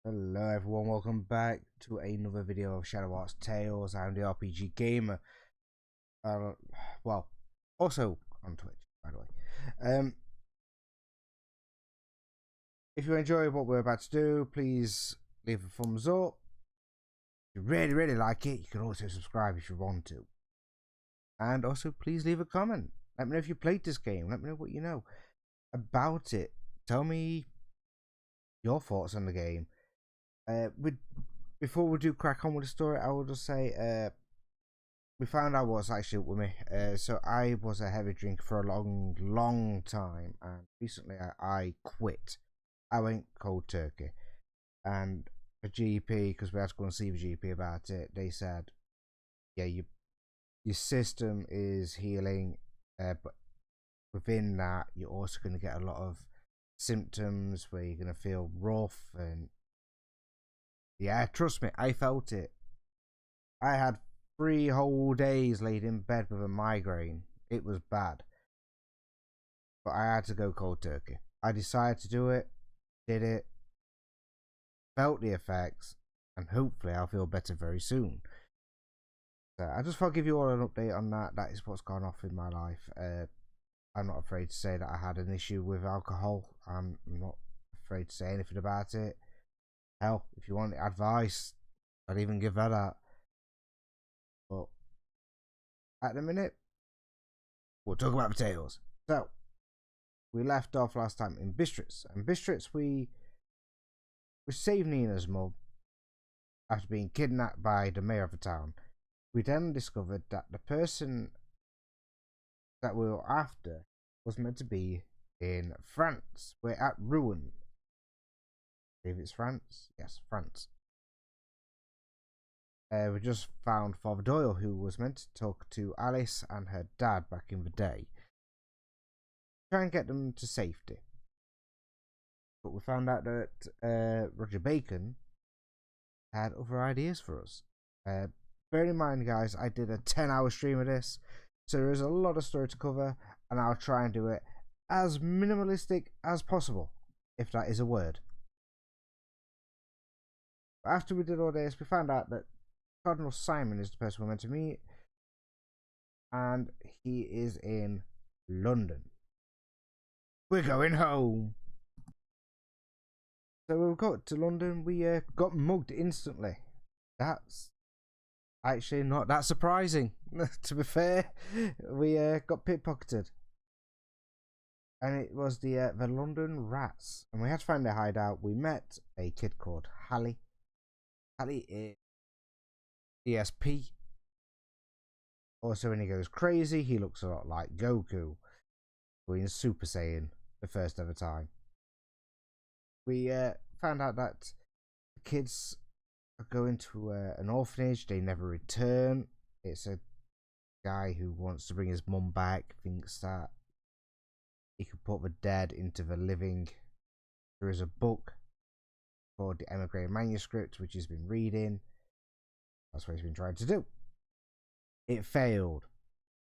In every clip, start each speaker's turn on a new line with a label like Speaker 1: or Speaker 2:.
Speaker 1: Hello everyone, welcome back to another video of Shadow Arts Tales. I'm the RPG Gamer. Uh, well, also on Twitch, by the way. If you enjoy what we're about to do, please leave a thumbs up. If you really like it, you can also subscribe if you want to. And also, please leave a comment. Let me know if you played this game. Let me know what you know about it. Tell me your thoughts on the game. Before we do crack on with the story, I will just say, we found out what's actually up with me. So I was a heavy drinker for a long time, and recently I quit. I went cold turkey, and the GP, because we had to go and see the GP about it, they said, yeah, your system is healing, but within that, you're also going to get a lot of symptoms where you're going to feel rough, and yeah, trust me, I felt it. I had 3 whole days laid in bed with a migraine. It was bad. But I had to go cold turkey. I decided to do it, did it, felt the effects, and hopefully I'll feel better very soon. So I just thought I'd give you all an update on that. That is what's gone off in my life. I'm not afraid to say that I had an issue with alcohol. I'm not afraid to say anything about it. Hell, if you want advice, I'd even give that out. But at the minute, we'll talk about potatoes. So, we left off last time in Bistritz. And Bistritz, we saved Nina's mum after being kidnapped by the mayor of the town. We then discovered that the person that we were after was meant to be in France. We're at Rouen. I believe it's France. Yes, France. We just found Father Doyle, who was meant to talk to Alice and her dad back in the day. Try and get them to safety. But we found out that Roger Bacon had other ideas for us. Bear in mind, guys, I did a 10-hour stream of this, so there is a lot of story to cover, and I'll try and do it as minimalistic as possible, if that is a word. But after we did all this, we found out that Cardinal Simon is the person we're meant to meet, and he is in London. We're going home. So when we got to London, we got mugged instantly. That's actually not that surprising. To be fair, we got pickpocketed, and it was the London Rats, and we had to find their hideout. We met a kid called Hallie. Hallie is ESP. Also, when he goes crazy, he looks a lot like Goku, being Super Saiyan the first ever time. We found out that the kids are going to an orphanage. They never return. It's a guy who wants to bring his mum back, thinks that he could put the dead into the living. There is a book called the Emigrated Manuscript, which he's been reading. That's what he's been trying to do. It failed.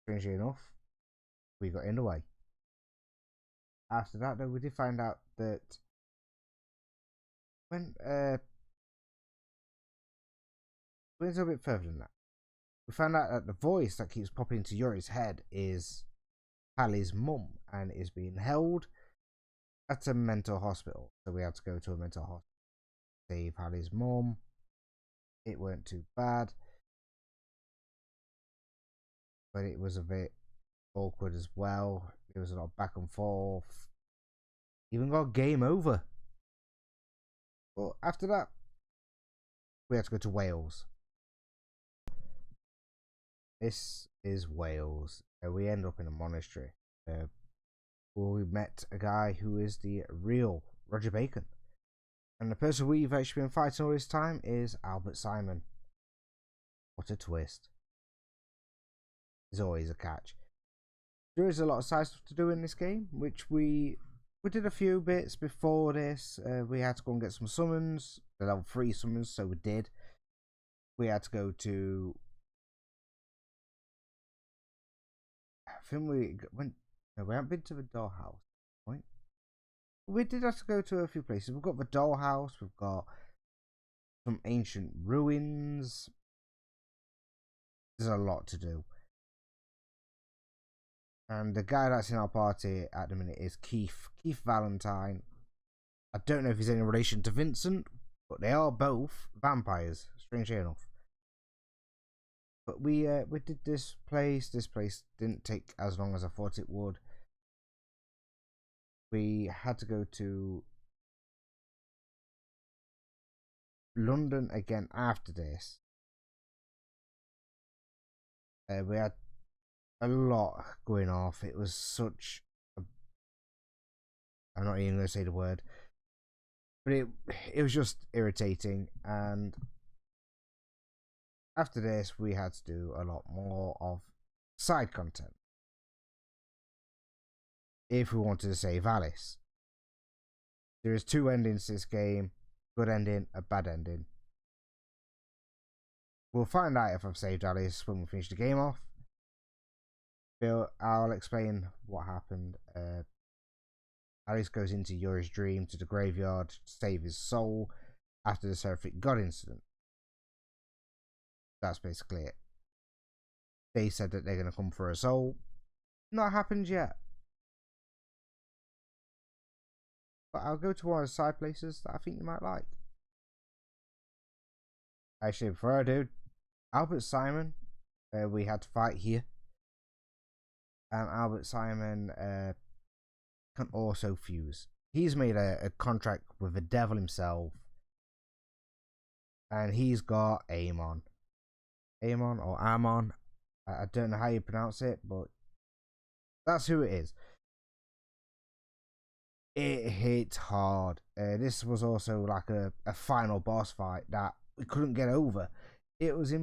Speaker 1: Strangely enough, we got in the way. After that, though, we did find out that when we went a bit further than that, we found out that the voice that keeps popping into Yuri's head is Hallie's mum and is being held at a mental hospital. So we had to go to a mental hospital to save Hallie's mum. It weren't too bad, but it was a bit awkward as well. There was a lot of back and forth. Even got game over. But after that, we had to go to Wales. This is Wales. We end up in a monastery where we met a guy who is the real Roger Bacon. And the person we've actually been fighting all this time is Albert Simon. What a twist. There's always a catch. There is a lot of side stuff to do in this game, which we did a few bits before this. We had to go and get some summons, the level 3 summons, so we did. We had to go to... I think we went... No, we haven't been to the dollhouse. Right? We did have to go to a few places. We've got the dollhouse, we've got some ancient ruins. There's a lot to do. And the guy that's in our party at the minute is Keith Valentine. I don't know if he's any relation to Vincent, but they are both vampires, strangely enough. But we did this place. This place didn't take as long as I thought it would. We had to go to London again after this. We had a lot going off. It was such a... I'm not even going to say the word. But it was just irritating. And after this, we had to do a lot more of side content. If we wanted to save Alice. There is 2 endings to this game. Good ending, a bad ending. We'll find out if I've saved Alice when we finish the game off. I'll explain what happened. Alice goes into Yuri's dream to the graveyard to save his soul after the Seraphic God incident. That's basically it. They said that they're going to come for her soul. Not happened yet. But I'll go to one of the side places that I think you might like. Actually, before I do, Albert Simon, we had to fight here. And Albert Simon can also fuse. He's made a contract with the devil himself. And he's got Amon. Amon or Amon. I don't know how you pronounce it, but that's who it is. It hit hard. This was also like a final boss fight that we couldn't get over. It was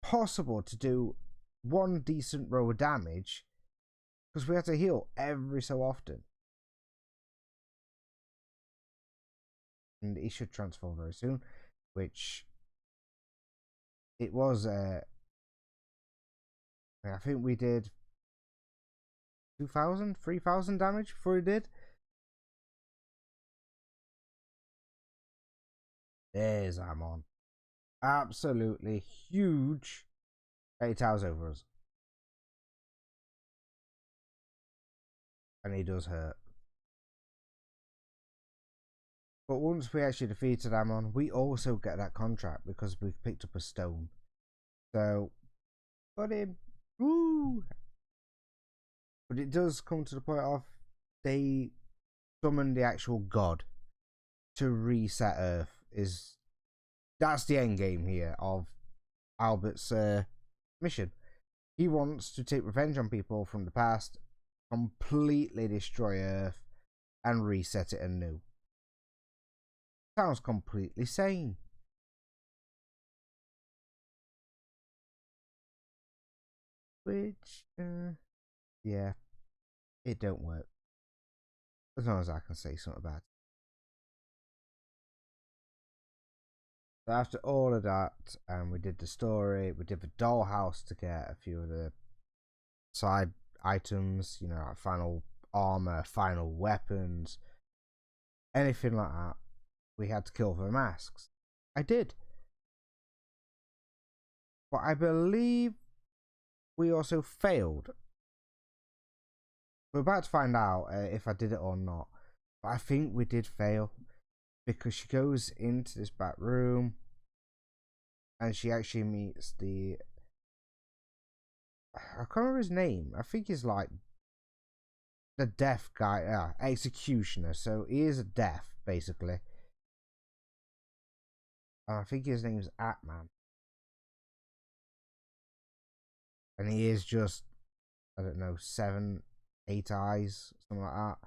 Speaker 1: impossible to do one decent row of damage because we had to heal every so often. And he should transform very soon, which it was. I think we did 2,000, 3,000 damage before he did. There's Amon. Absolutely huge. He towers over us. And he does hurt. But once we actually defeated Amon, we also get that contract because we picked up a stone. So, got him. Woo! But it does come to the point of they summon the actual god to reset Earth. That's the end game here of Albert's mission. He wants to take revenge on people from the past, completely destroy Earth, and reset it anew. Sounds completely sane. Which, yeah, it don't work. As long as I can say something about it. So after all of that, we did the story, we did the dollhouse to get a few of the side items, you know, like final armor, final weapons, anything like that. We had to kill for the masks. I did. But I believe we also failed. We're about to find out if I did it or not. But I think we did fail. Because she goes into this back room. And she actually meets the... I can't remember his name. I think he's like... the deaf guy. Executioner. So he is a deaf, basically. I think his name's Atman. And he is just, I don't know, 7, 8 eyes, something like that.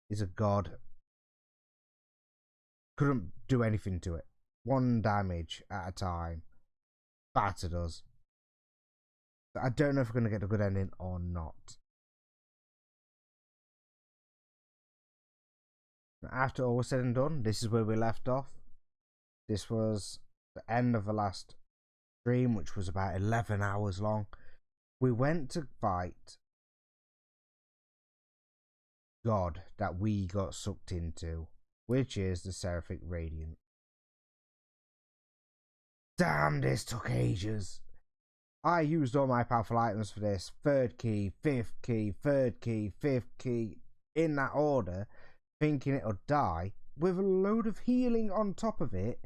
Speaker 1: He's a god. Couldn't do anything to it. 1 damage at a time. Battered us. I don't know if we're going to get a good ending or not. After all was said and done, this is where we left off. This was the end of the last stream, which was about 11 hours long. We went to fight God that we got sucked into, which is the Seraphic Radiant. Damn, this took ages. I used all my powerful items for this. Third key, fifth key, third key, fifth key, in that order, thinking it'll die, with a load of healing on top of it.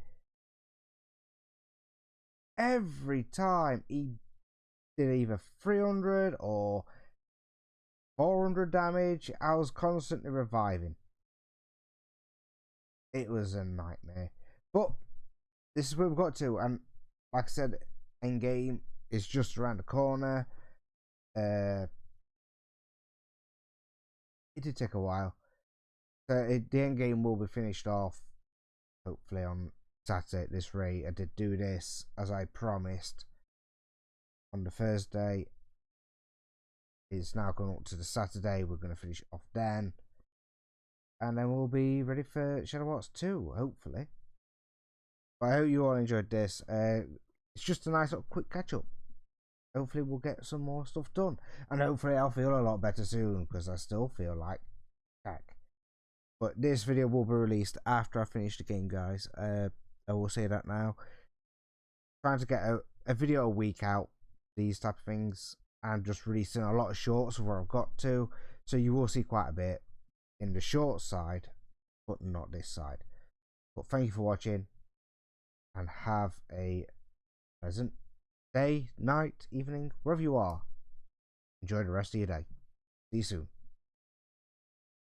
Speaker 1: Every time he did either 300 or 400 damage, I was constantly reviving. It was a nightmare. But this is where we've got to, and like I said, end game is just around the corner. It did take a while. The end game will be finished off hopefully on Saturday at this rate. I did do this as I promised on the Thursday. It's now going up to the Saturday. We're going to finish it off then, and then we'll be ready for Shadow Wars 2 hopefully. But I hope you all enjoyed this. It's just a nice little quick catch up. Hopefully we'll get some more stuff done, and hopefully I'll feel a lot better soon, because I still feel like heck. But this video will be released after I finish the game, guys. I will say that now. Trying to get a video a week out, these type of things, and just releasing a lot of shorts of where I've got to, so you will see quite a bit in the short side, but not this side. But thank you for watching, and have a pleasant day, night, evening, wherever you are. Enjoy the rest of your day. See you soon.